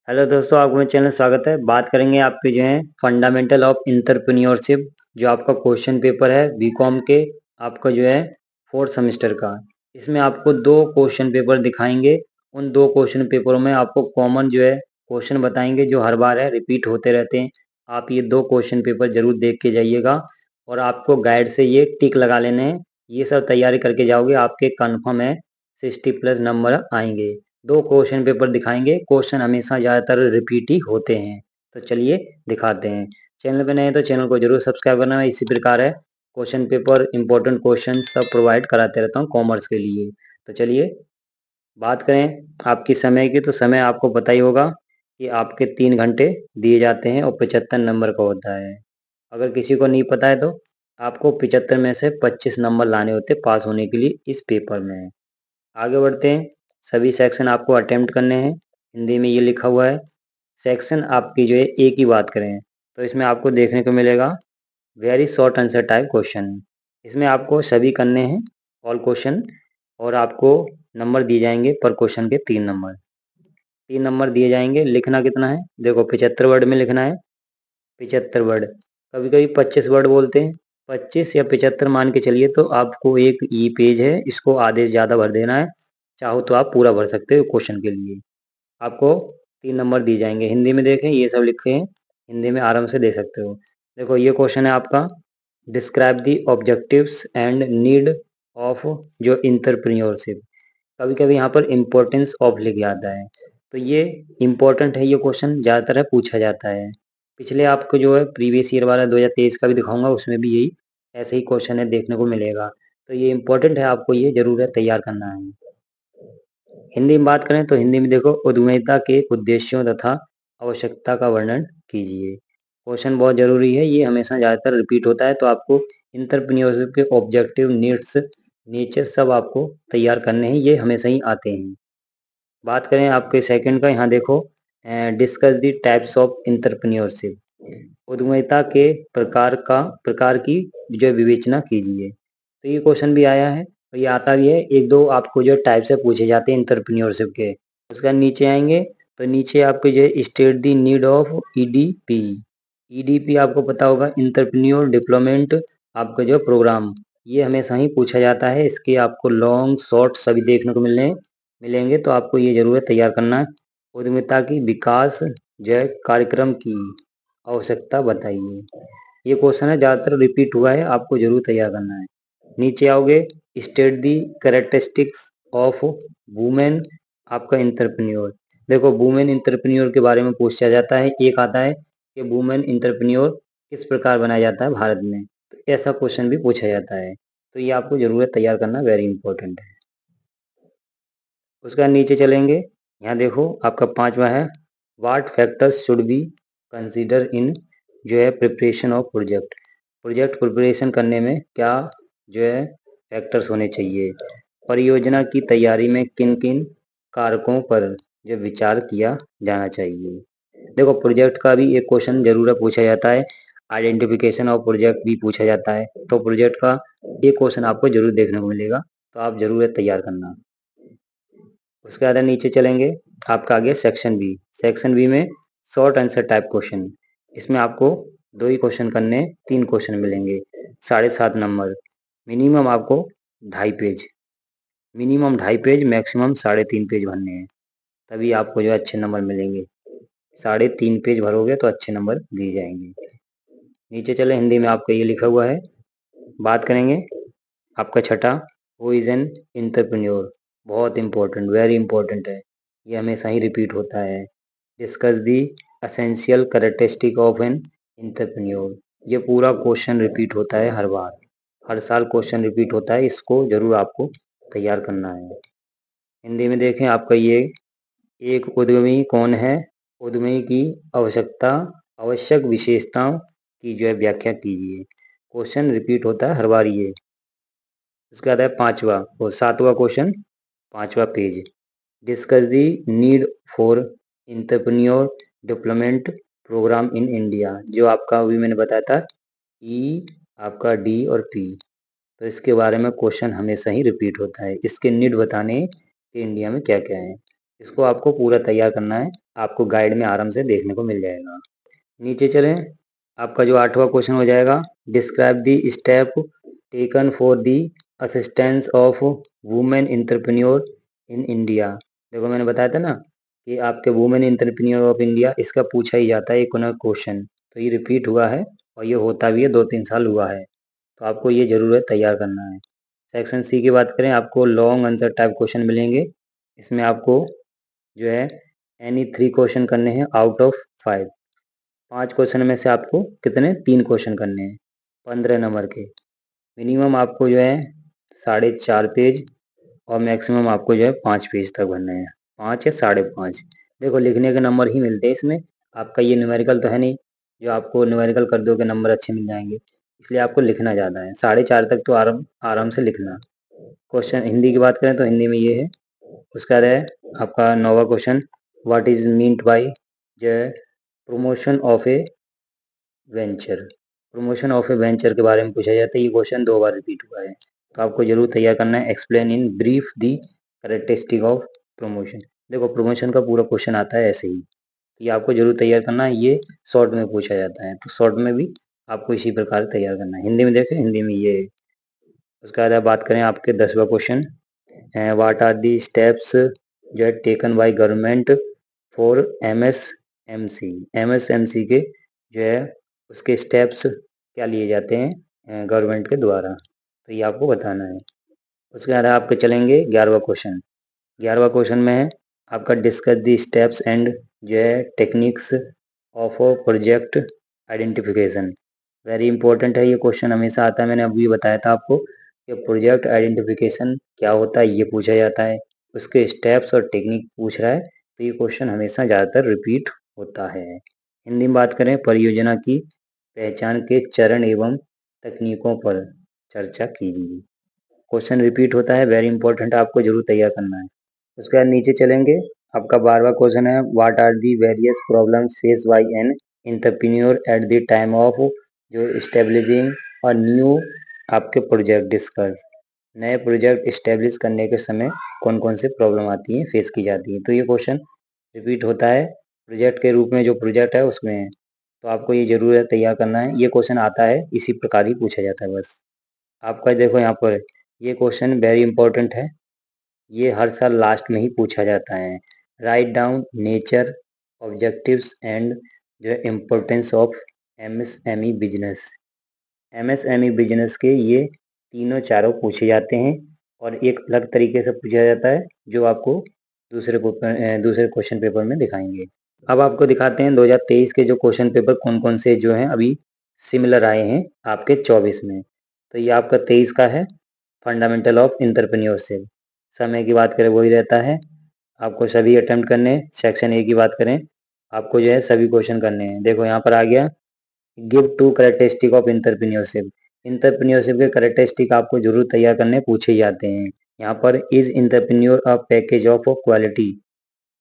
Hello दोस्तों, आपका मेरे चैनल में स्वागत है। बात करेंगे आपके जो है फंडामेंटल ऑफ एंटरप्रेन्योरशिप, जो आपका क्वेश्चन पेपर है बीकॉम के, आपका जो है फोर्थ सेमेस्टर का। इसमें आपको दो क्वेश्चन पेपर दिखाएंगे। उन दो क्वेश्चन पेपरों में आपको कॉमन जो है क्वेश्चन बताएंगे, जो हर बार है रिपीट होते रहते हैं। आप ये दो क्वेश्चन पेपर जरूर देख के जाइएगा और आपको गाइड से ये टिक लगा लेने हैं। ये सब तैयारी करके जाओगे, आपके कन्फर्म है 60+ नंबर आएंगे। दो क्वेश्चन पेपर दिखाएंगे। क्वेश्चन हमेशा ज़्यादातर रिपीट ही होते हैं। तो चलिए दिखाते हैं। चैनल पे नए हैं तो चैनल को जरूर सब्सक्राइब करना है। इसी प्रकार है क्वेश्चन पेपर, इंपॉर्टेंट क्वेश्चन सब प्रोवाइड कराते रहता हूँ कॉमर्स के लिए। तो चलिए बात करें आपकी समय की, तो समय आपको पता ही होगा कि आपके 3 घंटे दिए जाते हैं और 75 नंबर का होता है। अगर किसी को नहीं पता है तो आपको 75 में से 25 नंबर लाने होते पास होने के लिए इस पेपर में। आगे बढ़ते हैं। सभी सेक्शन आपको अटेम्प्ट करने हैं। हिंदी में ये लिखा हुआ है। सेक्शन आपकी जो है एक ही बात करें तो इसमें आपको देखने को मिलेगा very short answer type question. इसमें आपको सभी करने हैं, ऑल क्वेश्चन, और आपको नंबर दिए जाएंगे पर क्वेश्चन के 3 नंबर। 3 नंबर दिए जाएंगे। लिखना कितना है, देखो 75 वर्ड में लिखना है। 75 वर्ड, कभी कभी 25 वर्ड बोलते हैं। 25 या 75 मान के चलिए। तो आपको एक ई पेज है, इसको आधे से ज़्यादा भर देना है। चाहो तो आप पूरा भर सकते हो क्वेश्चन के लिए। आपको 3 नंबर दिए जाएंगे। हिंदी में देखें, ये सब लिखे हैं, हिंदी में आराम से दे सकते हो। देखो ये क्वेश्चन है आपका, describe the objectives and need of जो इंटरप्रेन्योरशिप। कभी कभी यहाँ पर इम्पोर्टेंस ऑफ लिख जाता है, तो ये इम्पोर्टेंट है। ये क्वेश्चन ज़्यादातर पूछा जाता है। पिछले आपको जो है प्रीवियस ईयर वाला 2023 का भी दिखाऊंगा, उसमें भी यही ऐसे ही क्वेश्चन है देखने को मिलेगा। तो ये इम्पोर्टेंट है, आपको ये जरूर है तैयार करना है। हिंदी में बात करें तो हिंदी में देखो, उद्यमिता के उद्देश्यों तथा आवश्यकता का वर्णन कीजिए। क्वेश्चन बहुत जरूरी है, ये हमेशा ज़्यादातर रिपीट होता है। तो आपको इंटरप्रेन्योरशिप के ऑब्जेक्टिव, नीड्स, नेचर सब आपको तैयार करने हैं। ये हमेशा ही आते हैं। बात करें आपके सेकंड का, यहाँ देखो, discuss the types of entrepreneurship. उद्यमिता के प्रकार की जो विवेचना कीजिए। तो ये क्वेश्चन भी आया है और ये आता भी है। एक दो आपको जो टाइप से पूछे जाते हैं इंटरप्रेन्योरशिप के। उसका नीचे आएंगे तो नीचे आपके जो है state the need of EDP. EDP आपको पता होगा, इंटरप्रेन्योर डेवलपमेंट आपका जो प्रोग्राम, ये हमेशा ही पूछा जाता है। इसके आपको लॉन्ग शॉर्ट सभी देखने को मिलेंगे। तो आपको ये जरूर है तैयार करना है। उद्यमिता की विकास जो है कार्यक्रम की आवश्यकता बताइए। ये क्वेश्चन है, ज़्यादातर रिपीट हुआ है, आपको जरूर तैयार करना है। नीचे आओगे, state the characteristics of women आपका इंटरप्रेन्योर। देखो वुमेन इंटरप्रेन्योर के बारे में पूछा जाता है। एक आता है कि वुमेन इंटरप्रेन्योर किस प्रकार बनाया जाता है भारत में, तो ऐसा क्वेश्चन भी पूछा जाता है। तो ये आपको जरूर तैयार करना, वेरी इंपॉर्टेंट है। उसका नीचे चलेंगे, यहाँ देखो आपका पांचवा है, what factors should be consider इन जो है preparation of project. Project preparation करने में क्या जो है फैक्टर्स होने चाहिए। परियोजना की तैयारी में किन किन कारकों पर जो विचार किया जाना चाहिए। देखो प्रोजेक्ट का भी एक क्वेश्चन जरूर पूछा जाता है। आइडेंटिफिकेशन ऑफ प्रोजेक्ट भी पूछा जाता है। तो प्रोजेक्ट का एक क्वेश्चन आपको जरूर देखने को मिलेगा। तो आप जरूर तैयार करना। उसके बाद नीचे चलेंगे, आपका आ गया सेक्शन बी। सेक्शन बी में शॉर्ट आंसर टाइप क्वेश्चन। इसमें आपको दो ही क्वेश्चन करने, 3 क्वेश्चन मिलेंगे। 7.5 नंबर, मिनिमम आपको 2.5 page, minimum 2.5 page, maximum 3.5 page भरने हैं। तभी आपको जो अच्छे नंबर मिलेंगे। 3.5 पेज भरोगे तो अच्छे नंबर दिए जाएंगे। नीचे चले, हिंदी में आपका ये लिखा हुआ है। बात करेंगे आपका छठा, हु इज एन इंटरप्रेन्योर। बहुत इंपॉर्टेंट, वेरी इंपॉर्टेंट है, ये हमेशा ही रिपीट होता है। Discuss the essential characteristic of an entrepreneur. ये पूरा क्वेश्चन रिपीट होता है हर बार, हर साल क्वेश्चन रिपीट होता है। इसको जरूर आपको तैयार करना है। हिंदी में देखें आपका ये, एक उद्यमी कौन है, उद्यमी की आवश्यकता, आवश्यक विशेषताओं की जो है व्याख्या कीजिए। क्वेश्चन रिपीट होता है हर बार ये। उसके बाद है पांचवा और सातवां क्वेश्चन, पांचवा page, discuss the need for entrepreneur development program in India. जो आपका अभी मैंने बताया था, ई, आपका डी और पी। तो इसके बारे में क्वेश्चन हमेशा ही रिपीट होता है। इसके नीड बताने कि इंडिया में क्या क्या है। इसको आपको पूरा तैयार करना है, आपको गाइड में आराम से देखने को मिल जाएगा। नीचे चलें, आपका जो 8वां क्वेश्चन हो जाएगा, describe the step taken for the assistance of women entrepreneur in India. देखो मैंने बताया था ना कि आपके वुमेन एंटरप्रेन्योर ऑफ इंडिया, इसका पूछा ही जाता है एक क्वेश्चन, तो ये रिपीट हुआ है और ये होता भी है, 2-3 साल हुआ है, तो आपको ये जरूर तैयार करना है। सेक्शन सी की बात करें, आपको लॉन्ग आंसर टाइप क्वेश्चन मिलेंगे। इसमें आपको जो है एनी 3 क्वेश्चन करने हैं आउट ऑफ 5। 5 क्वेश्चन में से आपको कितने 3 क्वेश्चन करने हैं 15 नंबर के। मिनिमम आपको जो है 4.5 पेज और मैक्सिमम आपको जो है 5 पेज तक भरने हैं, 5 या 5.5। देखो लिखने के नंबर ही मिलते हैं इसमें, आपका ये न्यूमेरिकल तो है नहीं जो आपको न्यूमेरिकल कर दोगे नंबर अच्छे मिल जाएंगे, इसलिए आपको लिखना ज़्यादा है। 4.5 तक तो आराम आराम से लिखना। क्वेश्चन हिंदी की बात करें तो हिंदी में ये है। उसका है आपका 9वां question, what is meant by जो है promotion of a venture. Promotion of a venture के बारे में पूछा जाता है, ये क्वेश्चन 2 बार रिपीट हुआ है, तो आपको जरूर तैयार करना है। Explain in brief the characteristic of promotion. देखो प्रमोशन का पूरा क्वेश्चन आता है ऐसे ही, ये आपको जरूर तैयार करना है, ये शॉर्ट में पूछा जाता है, तो शॉर्ट में भी आपको इसी प्रकार तैयार करना है। हिंदी में देखें, हिंदी में ये है। उसके बाद बात करें आपके 10वां question, what are the steps जो है taken by government for MSMC. MSMC के जो है उसके स्टेप्स क्या लिए जाते हैं गवर्नमेंट के द्वारा, तो ये आपको बताना है। उसके बाद आपके चलेंगे 11वां क्वेश्चन। 11वां क्वेश्चन में है आपका डिस्कस दी स्टेप्स एंड जो है techniques of project identification. Very important है ये क्वेश्चन, हमेशा आता है, मैंने अभी बताया था आपको कि प्रोजेक्ट आइडेंटिफिकेशन क्या होता है, ये पूछा जाता है। उसके स्टेप्स और टेक्निक पूछ रहा है, तो ये क्वेश्चन हमेशा ज़्यादातर रिपीट होता है। हिंदी में बात करें, परियोजना की पहचान के चरण एवं तकनीकों पर चर्चा कीजिए। क्वेश्चन रिपीट होता है, वेरी इंपॉर्टेंट, आपको जरूर तैयार करना है। उसके बाद नीचे चलेंगे, आपका 12वां क्वेश्चन है, what are the various problems face by an entrepreneur at the time of जो एस्टेब्लिशिंग अ न्यू आपके प्रोजेक्ट डिस्कस। नए प्रोजेक्ट इस्टेब्लिश करने के समय कौन कौन से प्रॉब्लम आती हैं, फेस की जाती है, तो ये क्वेश्चन रिपीट होता है प्रोजेक्ट के रूप में, जो प्रोजेक्ट है उसमें है, तो आपको ये जरूर है तैयार करना है। ये क्वेश्चन आता है इसी प्रकार ही पूछा जाता है बस। आपका देखो यहाँ पर ये क्वेश्चन वेरी इंपॉर्टेंट है, ये हर साल लास्ट में ही पूछा जाता है। Write down nature objectives and जो है importance of MSME business. MSME business के ये तीनों चारों पूछे जाते हैं और एक अलग तरीके से पूछा जाता है जो आपको दूसरे क्वेश्चन पेपर में दिखाएंगे। अब आपको दिखाते हैं 2023 के जो क्वेश्चन पेपर कौन कौन से जो हैं अभी सिमिलर आए हैं आपके 24 में। तो ये आपका 23 का है, फंडामेंटल ऑफ एंटरप्रेन्योरशिप। समय की बात करें वही रहता है, आपको सभी अटेम्प्ट करने हैं। सेक्शन ए की बात करें, आपको जो है सभी क्वेश्चन करने हैं। देखो यहाँ पर आ गया, give 2 characteristic of entrepreneurship. Entrepreneurship के कैरेक्टरिस्टिक आपको जरूर तैयार करने पूछे जाते हैं। यहाँ पर is entrepreneur a package of quality,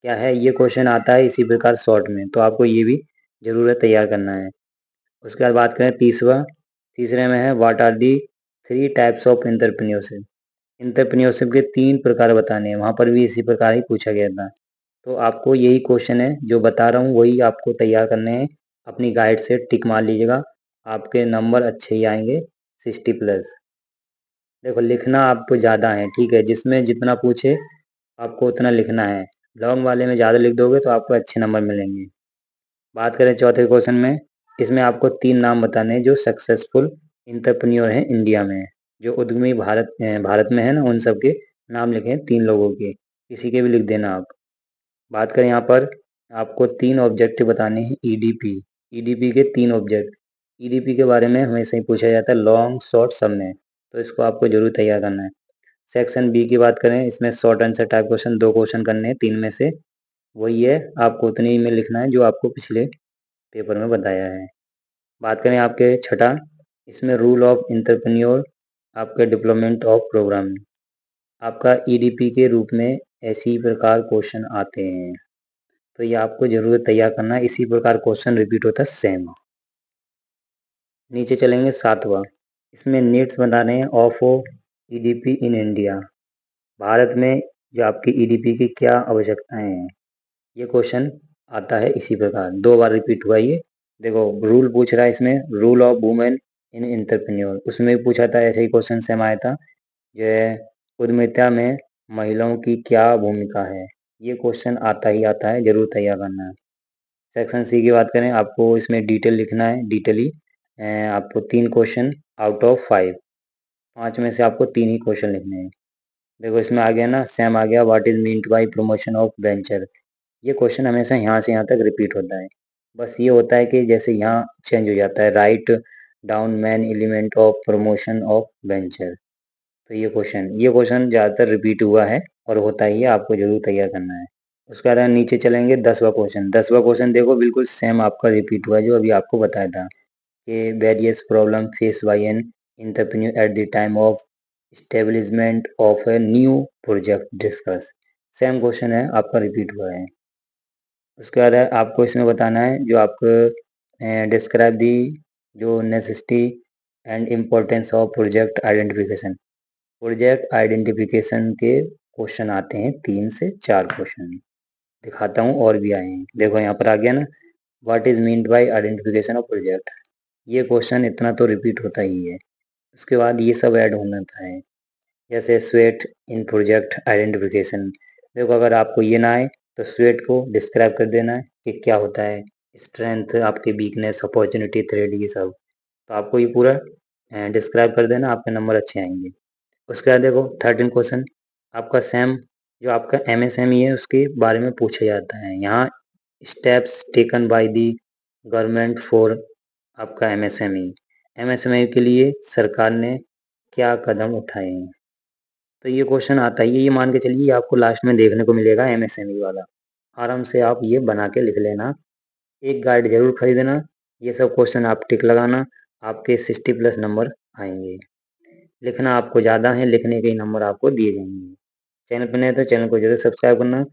क्या है ये क्वेश्चन आता है इसी प्रकार शॉर्ट में, तो आपको ये भी जरूर है तैयार करना है। उसके बाद बात करें तीसरे में है, what are the 3 types of entrepreneurship. Entrepreneurship के 3 प्रकार बताने हैं, वहाँ पर भी इसी प्रकार ही पूछा गया था। तो आपको यही क्वेश्चन है जो बता रहा हूँ वही आपको तैयार करने हैं। अपनी गाइड से टिक मार लीजिएगा, आपके नंबर अच्छे ही आएंगे 60+। देखो लिखना आपको ज़्यादा है, ठीक है, जिसमें जितना पूछे आपको उतना लिखना है। लॉन्ग वाले में ज़्यादा लिख दोगे तो आपको अच्छे नंबर मिलेंगे। बात करें चौथे क्वेश्चन में, इसमें आपको 3 नाम बताने हैं जो सक्सेसफुल एंटरप्रेन्योर हैं इंडिया में, जो उद्यमी भारत में है ना, उन सब के नाम लिखे हैं 3 लोगों के, किसी के भी लिख देना आप। बात करें यहाँ पर आपको 3 ऑब्जेक्टिव बताने हैं ईडीपी। ईडीपी के 3 ऑब्जेक्ट, ईडीपी के बारे में हमेशा ही पूछा जाता है लॉन्ग शॉर्ट सब में, तो इसको आपको जरूर तैयार करना है। सेक्शन बी की बात करें, इसमें short answer type question 2 question करने हैं 3 में से, वही है, आपको उतने ही में लिखना है जो आपको पिछले पेपर में बताया है। बात करें आपके छठा, इसमें रूल ऑफ एंटरप्रेन्योर, आपके डेवलपमेंट ऑफ प्रोग्राम, आपका ईडीपी के रूप में ऐसी प्रकार क्वेश्चन आते हैं, तो ये आपको जरूर तैयार करना है, इसी प्रकार क्वेश्चन रिपीट होता है सेम। नीचे चलेंगे 7वां, इसमें नीड्स बताने हैं of EDP in India. Bharat में जो आपकी ईडीपी की क्या आवश्यकताएं हैं। ये क्वेश्चन आता है इसी प्रकार, 2 बार रिपीट हुआ ये। देखो रूल पूछ रहा है इसमें, rule of women in entrepreneur, उसमें भी पूछा था, ऐसे ही क्वेश्चन सेम आया था। जो है उद्यमिता में महिलाओं की क्या भूमिका है, ये क्वेश्चन आता ही आता है, जरूर तैयार करना है। सेक्शन सी की बात करें, आपको इसमें डिटेल लिखना है, डिटेली आपको 3 क्वेश्चन आउट ऑफ 5, 5 में से आपको 3 ही क्वेश्चन लिखने हैं। देखो इसमें आ गया ना, सेम आ गया, what is meant bye promotion of venture. ये क्वेश्चन हमेशा यहाँ से यहाँ तक रिपीट होता है। बस ये होता है कि जैसे यहाँ चेंज हो जाता है, write down main element of promotion of venture. तो ये क्वेश्चन ज़्यादातर रिपीट हुआ है और होता ही है, आपको जरूर तैयार करना है। उसके बाद हम नीचे चलेंगे, 10वां क्वेश्चन। 10वां क्वेश्चन देखो बिल्कुल सेम आपका रिपीट हुआ है, जो अभी आपको बताया था कि various problem face by an entrepreneur at the time of establishment of a new project discuss. Same question है आपका, रिपीट हुआ है। उसके बाद है आपको इसमें बताना है, जो आपको डिस्क्राइब दी जो necessity and importance of project identification. Project identification के क्वेश्चन आते हैं 3 से 4 क्वेश्चन, दिखाता हूँ और भी आए हैं। देखो यहाँ पर आ गया ना, what is meant bye identification of project. ये क्वेश्चन इतना तो रिपीट होता ही है। उसके बाद ये सब ऐड होना था है, जैसे स्वेट इन प्रोजेक्ट आइडेंटिफिकेशन। देखो अगर आपको ये ना आए तो स्वेट को डिस्क्राइब कर देना है कि क्या होता है, स्ट्रेंथ, आपकी वीकनेस, अपॉर्चुनिटी, थ्रेड, ये सब। तो आपको ये पूरा डिस्क्राइब कर देना, आपके नंबर अच्छे आएंगे। उसके बाद देखो 13 क्वेश्चन आपका सेम, जो आपका एमएसएमई है उसके बारे में पूछा जाता है। यहाँ steps taken by the government for आपका एमएसएमई, एमएसएमई के लिए सरकार ने क्या कदम उठाए हैं। तो ये क्वेश्चन आता ही है, ये मान के चलिए आपको लास्ट में देखने को मिलेगा एमएसएमई वाला। आराम से आप ये बना के लिख लेना, एक गाइड जरूर खरीदना, ये सब क्वेश्चन आप टिक लगाना, आपके 60+ नंबर आएंगे। लिखना आपको ज़्यादा है, लिखने के ही नंबर आपको दिए जाएंगे। चैनल पर नए तो चैनल को जरूर सब्सक्राइब करना।